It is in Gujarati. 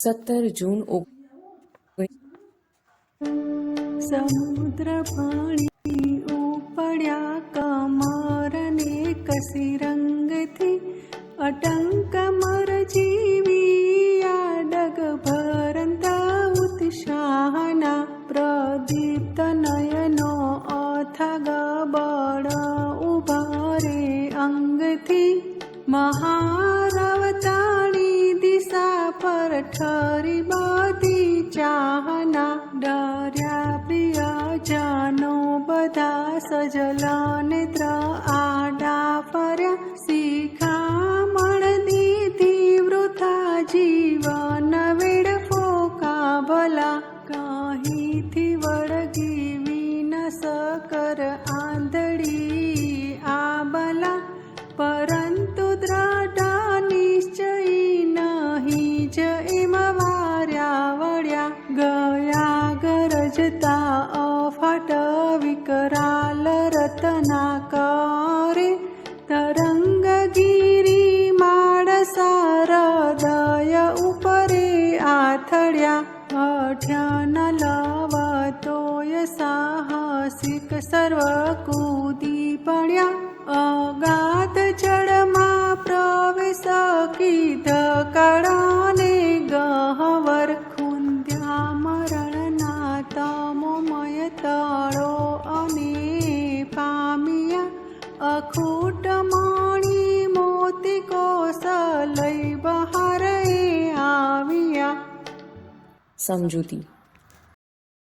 17 જૂન સમુદ્ર પાણી ઉપડ્યા કમરને કસી રંગથી અટંક મર જીવી આડગ ભરંતા ઉત્સાહના પ્રદીપ્ત નયનો અથગ બળ ઉભા રે અંગથી મહારવતાણી દિશા પર ઠરી બધી ચાહના ડર્યા પ્રિયજનો બધા સજલ નેત્ર આડા ફર્યા શિખામણ દીધી વૃથા જીવન વેડફો કાબલા કહીથી વળગી વિનાશ કર આંધળી આબલા પરંતુ દ્રઢ નિશ્ચય નહીં જ એમ વાર્યા વળ્યા ગયા ગરજતા અફાટ વિકરાલ રતના કરે તરંગગીરી માળસા હૃદય ઉપરે આથડ્યા અઠ્યાન લવતોય સાહસિક સર્વ કૂદી પડ્યા અગાધ જળમાં પ્રવેશ કીધ કળાને ગહવર ખૂંદ્યા મરણના તમોમય તળો અને પામ્યા અખૂટ મણી મોતી કોષ લઈ બહાર આવ્યા. સમજૂતી.